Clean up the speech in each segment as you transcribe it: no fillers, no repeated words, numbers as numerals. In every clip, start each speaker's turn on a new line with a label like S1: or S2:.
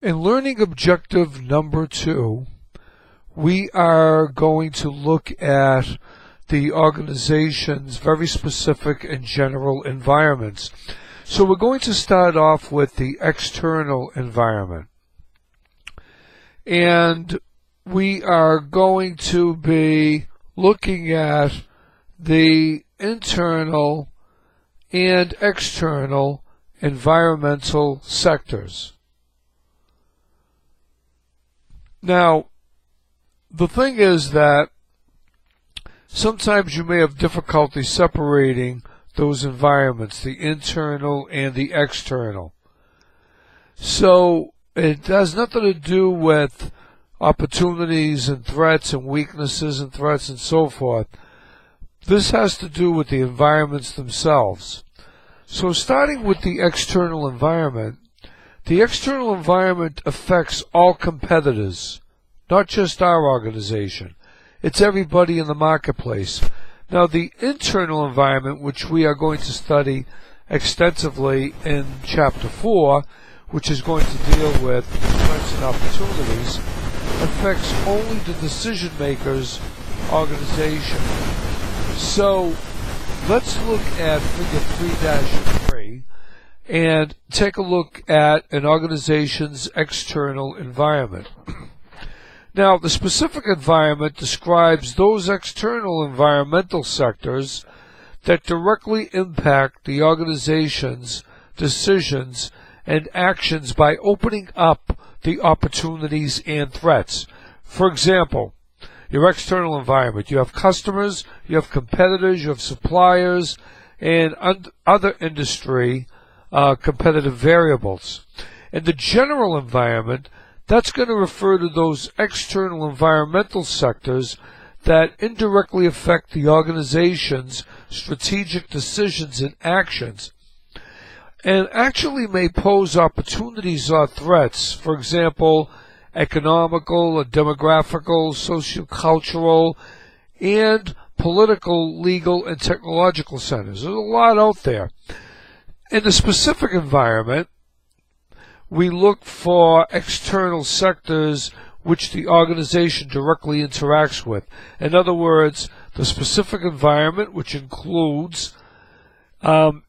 S1: In learning objective number 2, we are going to look at the organization's very specific and general environments. So we're going to start off with the external environment. And we are going to be looking at the internal and external environmental sectors. Now, the thing is that sometimes you may have difficulty separating those environments, the internal and the external. So it has nothing to do with opportunities and threats and weaknesses and threats and so forth. This has to do with the environments themselves. So starting with the external environment, the external environment affects all competitors, not just our organization. It's everybody in the marketplace. Now, the internal environment, which we are going to study extensively in Chapter 4, which is going to deal with threats and opportunities, affects only the decision maker's organization. So, let's look at Figure 3-3 and take a look at an organization's external environment. Now, the specific environment describes those external environmental sectors that directly impact the organization's decisions and actions by opening up the opportunities and threats. For example, your external environment. You have customers, you have competitors, you have suppliers, and other industry competitive variables. In the general environment, that's going to refer to those external environmental sectors that indirectly affect the organization's strategic decisions and actions, and actually may pose opportunities or threats. For example, economical, demographical, sociocultural, and political, legal, and technological centers. There's a lot out there. In the specific environment, we look for external sectors which the organization directly interacts with. In other words, the specific environment, which includes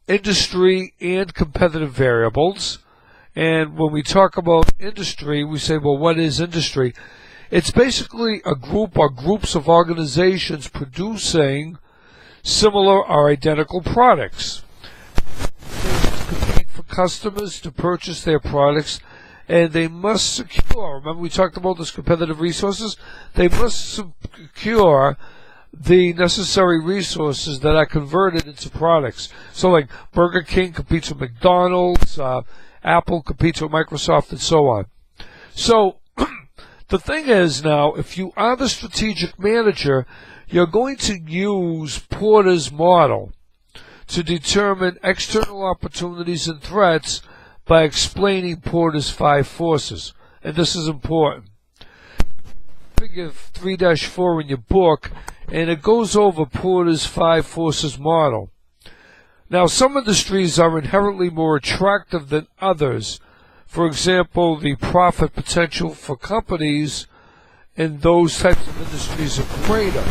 S1: industry and competitive variables. And when we talk about industry, we say, well, what is industry? It's basically a group or groups of organizations producing similar or identical products. For customers to purchase their products, and they must secure, remember we talked about those competitive resources, they must secure the necessary resources that are converted into products. So like Burger King competes with McDonald's, Apple competes with Microsoft, and so on. So the thing is now, if you are the strategic manager, you're going to use Porter's model to determine external opportunities and threats by explaining Porter's 5 forces. And this is important. Figure 3-4 in your book, and it goes over Porter's 5 forces model. Now, some industries are inherently more attractive than others. For example, the profit potential for companies in those types of industries are greater.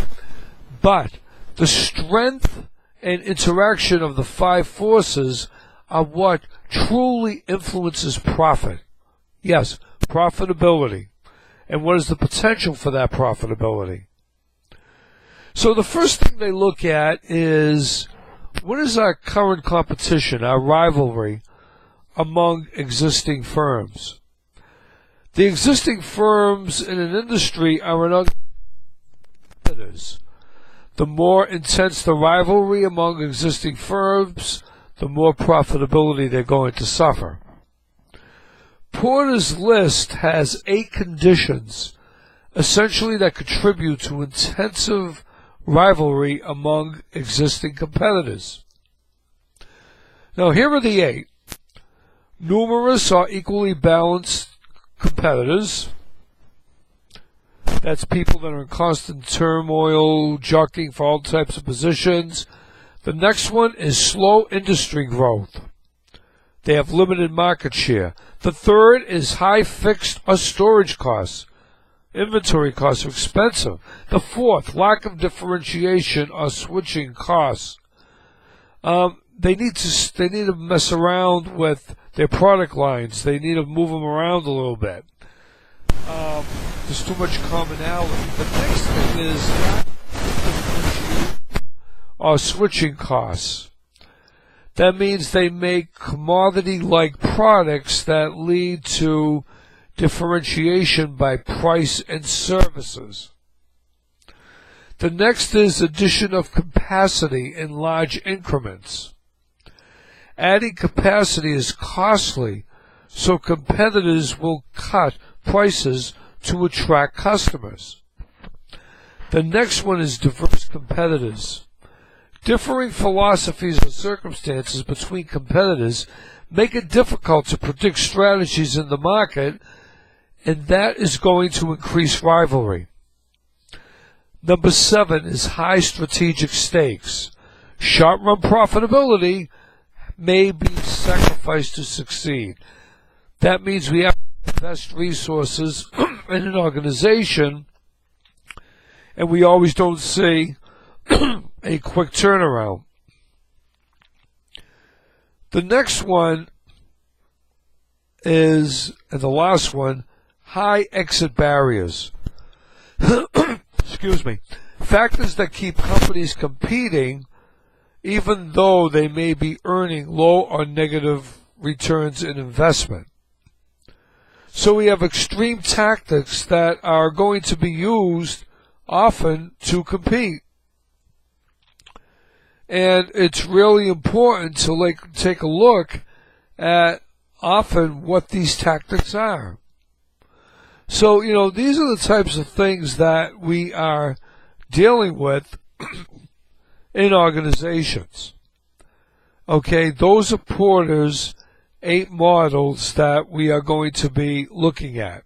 S1: But the strength and interaction of the 5 forces are what truly influences profit. Yes, profitability. And what is the potential for that profitability? So the first thing they look at is, what is our current competition, our rivalry among existing firms? The existing firms in an industry are in competitors. The more intense the rivalry among existing firms, the more profitability they're going to suffer. Porter's list has 8 conditions, essentially, that contribute to intensive rivalry among existing competitors. Now, here are the 8. Numerous or equally balanced competitors. That's people that are in constant turmoil, jockeying for all types of positions. The next one is slow industry growth. They have limited market share. The third is high fixed or storage costs. Inventory costs are expensive. The fourth, lack of differentiation or switching costs. They need to mess around with their product lines. They need to move them around a little bit. There's too much commonality. The next thing is lack of differentiation or switching costs. That means they make commodity-like products that lead to differentiation by price and services. The next is addition of capacity in large increments. Adding capacity is costly, so competitors will cut prices to attract customers. The next one is diverse competitors. Differing philosophies or circumstances between competitors make it difficult to predict strategies in the market, and that is going to increase rivalry. Number 7 is high strategic stakes. Short-run profitability may be sacrificed to succeed. That means we have to invest resources in an organization, and we always don't see a quick turnaround. The next one is, and the last one, high exit barriers. Excuse me. Factors that keep companies competing even though they may be earning low or negative returns in investment. So we have extreme tactics that are going to be used often to compete. And it's really important to take a look at often what these tactics are. So, these are the types of things that we are dealing with in organizations. Okay, those are Porter's 8 models that we are going to be looking at.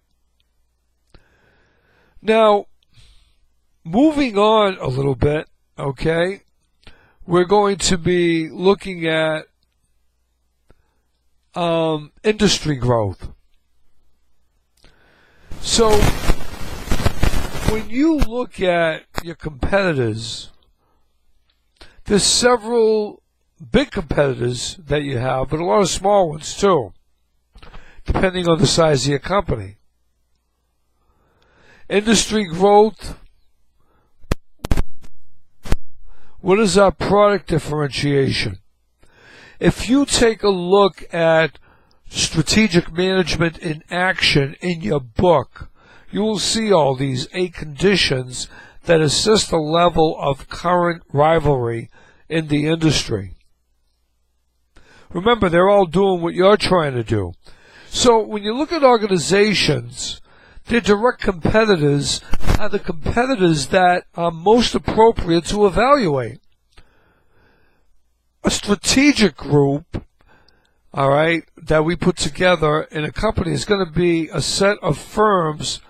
S1: Now, moving on a little bit, okay, we're going to be looking at industry growth. So, when you look at your competitors, there's several big competitors that you have, but a lot of small ones too, depending on the size of your company. Industry growth. What is our product differentiation? If you take a look at strategic management in action in your book, you will see all these 8 conditions that assist the level of current rivalry in the industry. Remember, they're all doing what you're trying to do. So when you look at organizations, their direct competitors are the competitors that are most appropriate to evaluate. A strategic group, all right, that we put together in a company is going to be a set of firms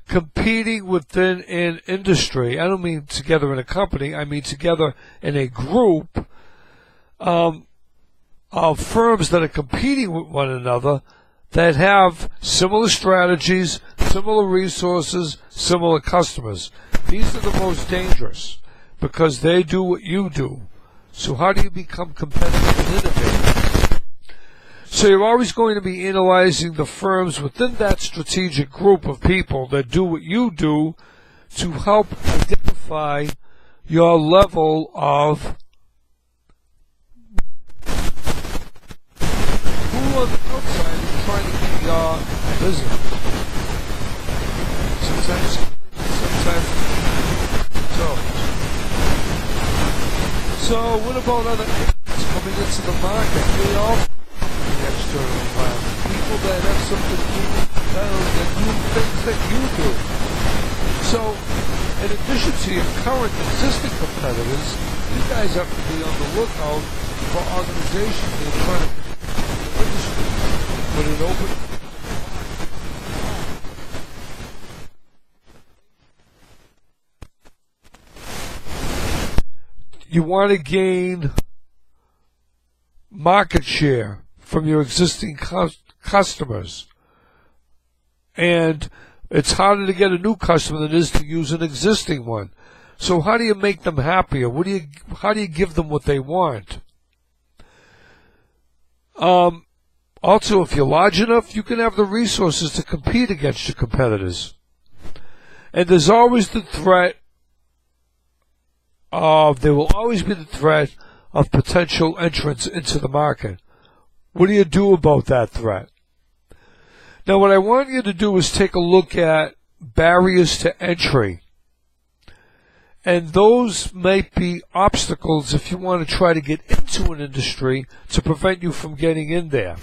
S1: competing within an industry. I don't mean together in a company, I mean together in a group of firms that are competing with one another that have similar strategies, similar resources, similar customers. These are the most dangerous because they do what you do. So how do you become competitive and innovative? So you're always going to be analyzing the firms within that strategic group of people that do what you do to help identify your level of who on the outside is trying to get your business. Sometimes so what about other agents coming into the market? They all the external environment. People that have something better that do things that you do. So, in addition to your current existing competitors, you guys have to be on the lookout for organizations that are trying to compete in the industry with an open. You want to gain market share from your existing customers. And it's harder to get a new customer than it is to use an existing one. So how do you make them happier? How do you give them what they want? Also, if you're large enough, you can have the resources to compete against your competitors. And there's always the threat there will always be the threat of potential entrants into the market. What do you do about that threat? Now, what I want you to do is take a look at barriers to entry. And those might be obstacles if you want to try to get into an industry to prevent you from getting in there.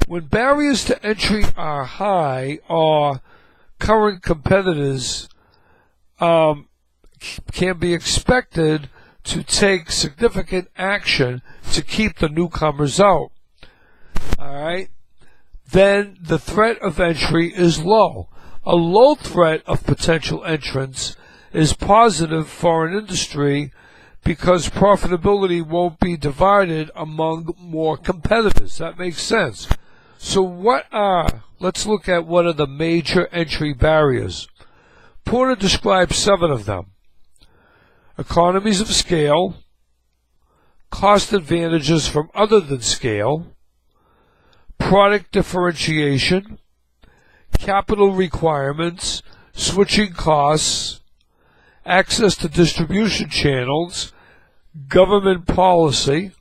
S1: When barriers to entry are high, or current competitors can be expected to take significant action to keep the newcomers out. Alright? Then the threat of entry is low. A low threat of potential entrants is positive for an industry because profitability won't be divided among more competitors. That makes sense. So let's look at what are the major entry barriers. Porter describes 7 of them. Economies of scale, cost advantages from other than scale, product differentiation, capital requirements, switching costs, access to distribution channels, government policy.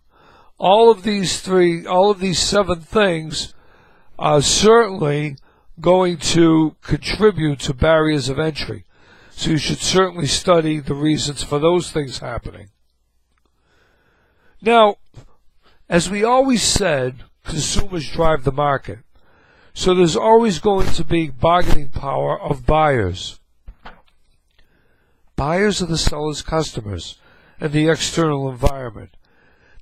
S1: All of these 7 things are certainly going to contribute to barriers of entry. So you should certainly study the reasons for those things happening. Now, as we always said, consumers drive the market. So there's always going to be bargaining power of buyers. Buyers are the seller's customers and the external environment.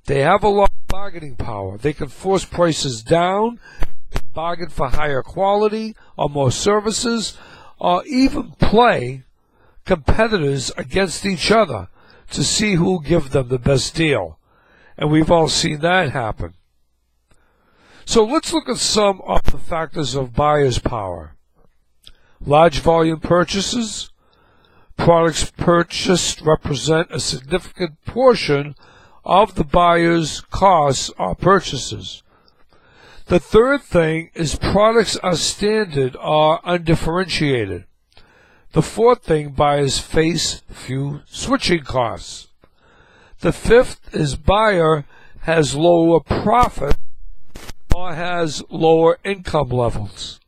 S1: They have a lot of bargaining power. They can force prices down, bargain for higher quality or more services, or even play competitors against each other to see who will give them the best deal. And we've all seen that happen. So let's look at some of the factors of buyer's power. Large volume purchases. Products purchased represent a significant portion of the buyer's costs or purchases. The third thing is products are standard or undifferentiated. The fourth thing, buyers face few switching costs. The fifth is buyer has lower profit or has lower income levels.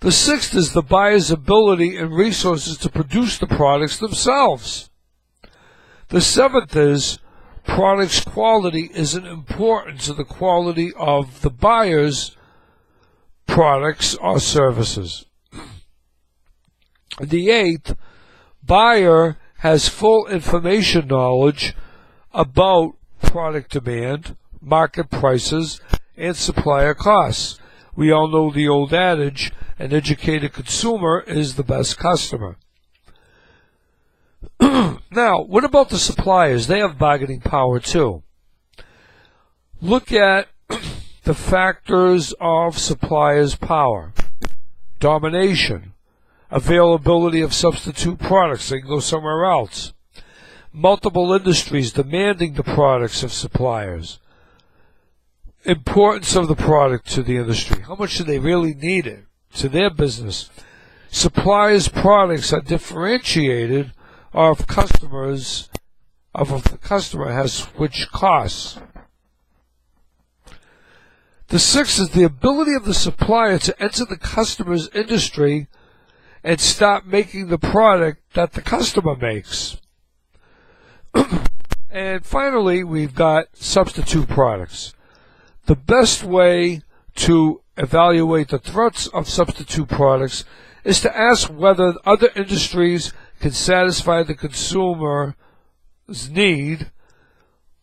S1: The sixth is the buyer's ability and resources to produce the products themselves. The seventh is products quality isn't important to the quality of the buyer's products or services. The eighth, buyer has full information knowledge about product demand, market prices, and supplier costs. We all know the old adage, an educated consumer is the best customer. Now, what about the suppliers? They have bargaining power too. Look at the factors of suppliers' power. Domination. Availability of substitute products. They can go somewhere else. Multiple industries demanding the products of suppliers. Importance of the product to the industry. How much do they really need it to their business? Suppliers' products are differentiated or if the customer has switched costs. The sixth is the ability of the supplier to enter the customer's industry and stop making the product that the customer makes. And finally, we've got substitute products. The best way to evaluate the threats of substitute products is to ask whether other industries can satisfy the consumer's need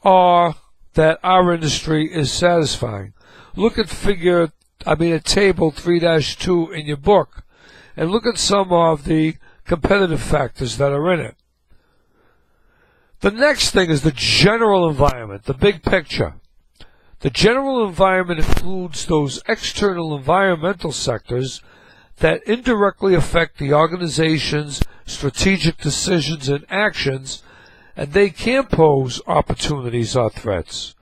S1: or that our industry is satisfying. Look at table 3-2 in your book and look at some of the competitive factors that are in it. The next thing is the general environment, the big picture. The general environment includes those external environmental sectors that indirectly affect the organization's strategic decisions and actions, and they can pose opportunities or threats.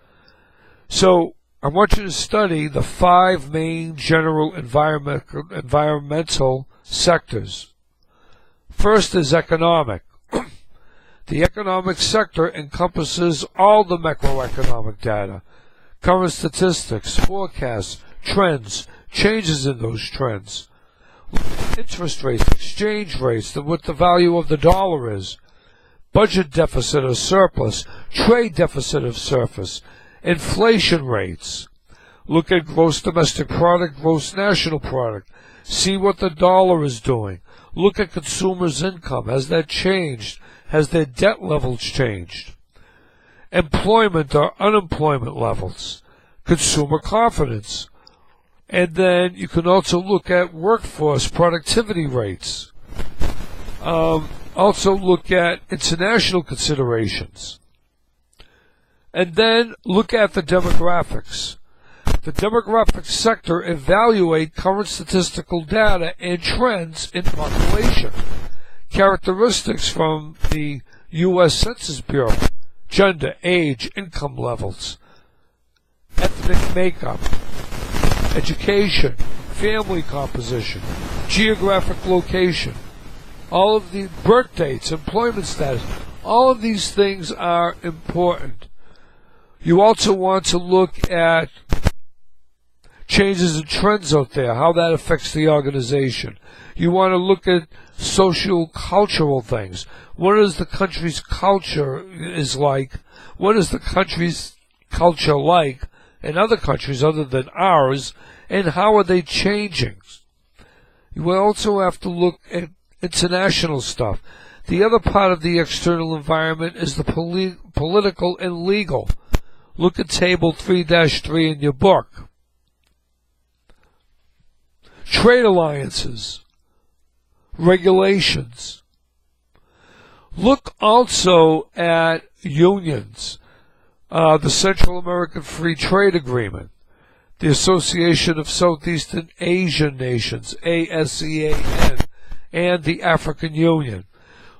S1: So, I want you to study the 5 main general environmental sectors. First is economic. The economic sector encompasses all the macroeconomic data, current statistics, forecasts, trends, changes in those trends, interest rates, exchange rates, what the value of the dollar is, budget deficit or surplus, trade deficit or surplus, inflation rates. Look at gross domestic product, gross national product. See what the dollar is doing. Look at consumers' income. Has that changed? Has their debt levels changed? Employment or unemployment levels. Consumer confidence. And then you can also look at workforce productivity rates. Also look at international considerations. And then look at the demographics. The demographic sector evaluate current statistical data and trends in population. Characteristics from the U.S. Census Bureau, gender, age, income levels, ethnic makeup, education, family composition, geographic location, all of the birth dates, employment status, all of these things are important. You also want to look at changes and trends out there, how that affects the organization. You want to look at social cultural things. What is the country's culture is like? What is the country's culture like in other countries other than ours? And how are they changing? You will also have to look at international stuff. The other part of the external environment is the political and legal. Look at Table 3-3 in your book. Trade alliances, regulations. Look also at unions, the Central American Free Trade Agreement, the Association of Southeastern Asian Nations, ASEAN, and the African Union.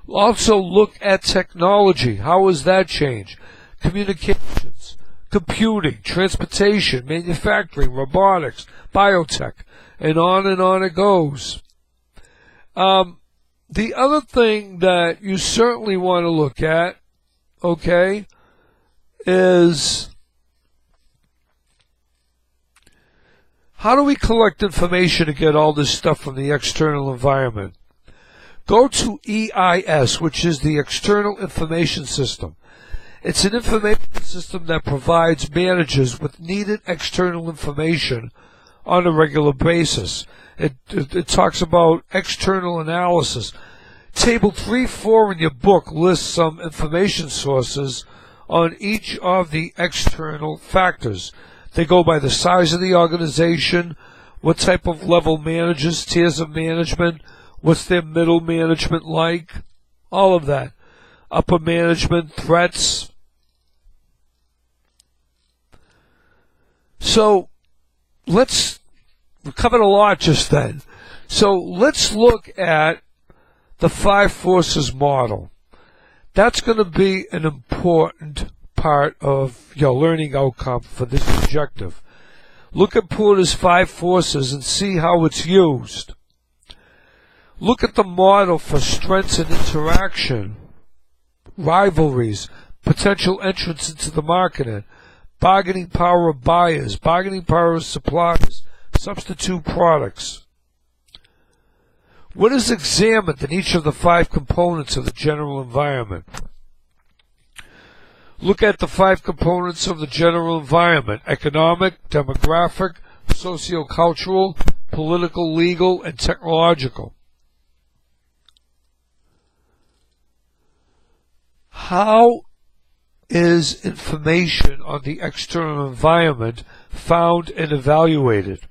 S1: Also look at technology. How has that changed? Communications, computing, transportation, manufacturing, robotics, biotech, and on it goes. The other thing that you certainly want to look at, okay, is how do we collect information to get all this stuff from the external environment? Go to EIS, which is the External Information System. It's an information system that provides managers with needed external information on a regular basis. It talks about external analysis. Table 3-4 in your book lists some information sources on each of the external factors. They go by the size of the organization, what type of level managers, tiers of management, what's their middle management like, all of that. Upper management, threats. So, we covered a lot just then. So let's look at the 5 forces model. That's going to be an important part of your learning outcome for this objective. Look at Porter's 5 forces and see how it's used. Look at the model for strengths and interaction, rivalries, potential entrance into the market, bargaining power of buyers, bargaining power of suppliers, substitute products. What is examined in each of the 5 components of the general environment? Look at the 5 components of the general environment: economic, demographic, sociocultural, political, legal, and technological. How is information on the external environment found and evaluated?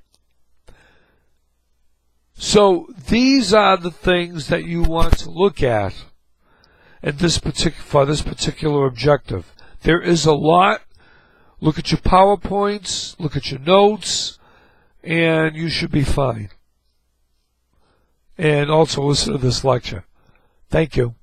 S1: So these are the things that you want to look at. and for this particular objective. There is a lot. Look at your PowerPoints, look at your notes, and you should be fine. And also listen to this lecture. Thank you.